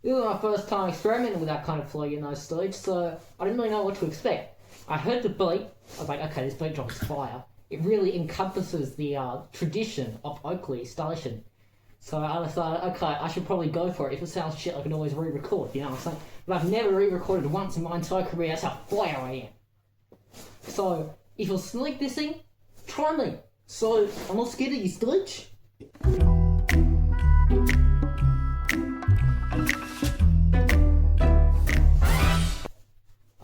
This was my first time experimenting with that kind of flow, stage, so I didn't really know what to expect. I heard the beat, I was like, okay, this beat drop is fire. It really encompasses the tradition of Oakley station. So I decided, okay, I should probably go for it. If it sounds shit, I can always re-record, you know what I'm saying? But I've never re-recorded once in my entire career, that's how fire I am. So, if you're sneak dissing, try me. So, I'm not scared of you, stage.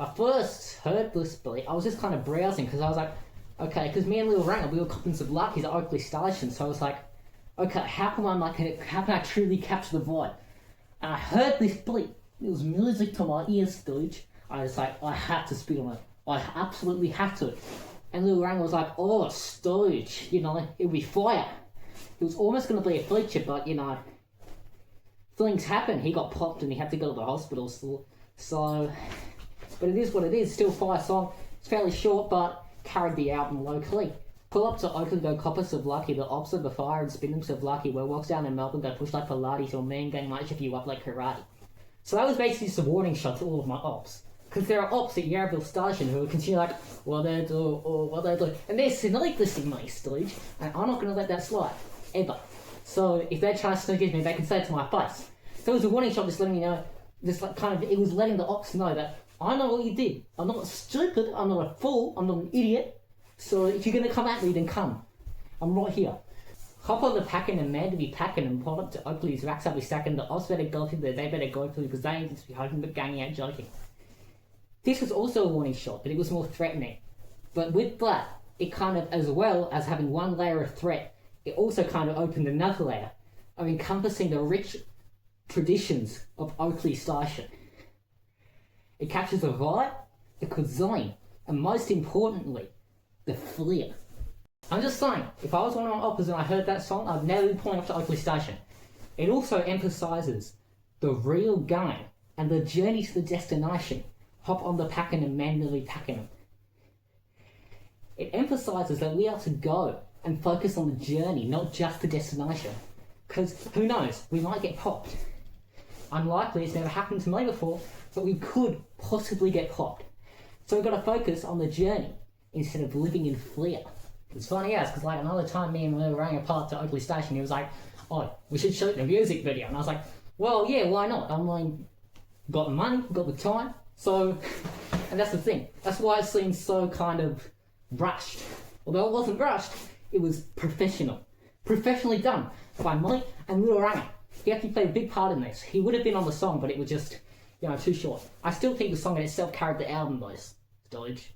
I first heard this beat, I was just kind of browsing, because I was like, okay, because me and Lil Ranger, we were copping some luckies at Oakley Station, so I was like, okay, how can I truly capture the vibe? And I heard this beat, it was music to my ears, stage. I was like, I have to spit on it. I absolutely have to. And Lil Ranger was like, oh, stage, it'll be fire. It was almost going to be a feature, but, things happened. He got popped and he had to go to the hospital still. So, but it is what it is, still fire song. It's fairly short, but carried the album locally. Pull up to Oakland, go coppers of lucky, the ops of the fire and spinnings of lucky, where walks down in Melbourne, go push like Pilates, or man gang might shift you up like karate. So that was basically just a warning shot to all of my ops. Because there are ops at Yarraville Station who will continue like, what they do, or what they do. And they're selectlessly my stage, and I'm not going to let that slide. Ever. So if they're trying to sneak at me, they can say it to my face. So it was a warning shot just letting me know, it was letting the ops know that I know what you did. I'm not stupid, I'm not a fool, I'm not an idiot. So if you're going to come at me, then come. I'm right here. Hop on the packing and man to be packing and pull up to Oakley's racks up be stacking. The ops better go through there, they better go through because they ain't just be hoping but ganging out joking. This was also a warning shot, but it was more threatening. But with that, it kind of, as well as having one layer of threat, it also kind of opened another layer of encompassing the rich traditions of Oakley Station. It captures the vibe, the cuisine, and most importantly, the flair. I'm just saying, if I was one of my oppers and I heard that song, I'd never be pulling up to Oakley Station. It also emphasises the real game and the journey to the destination. Hop on the packing and manually packing them. It emphasises that we are to go and focus on the journey, not just the destination. Because who knows, we might get popped. Unlikely, it's never happened to me before, but we could possibly get popped. So we've got to focus on the journey instead of living in fear. It's funny as, because like another time me and Lil Ranger pulled up to Oakley Station, he was like, oh, we should shoot a music video. And I was like, well, yeah, why not? I'm like, got the money, got the time, so, and that's the thing. That's why it seems so kind of rushed. Although it wasn't rushed, it was professional. Professionally done by me and Lil Ranger. He actually played a big part in this. He would have been on the song, but it was just, too short. I still think the song in itself carried the album, though, Stillage.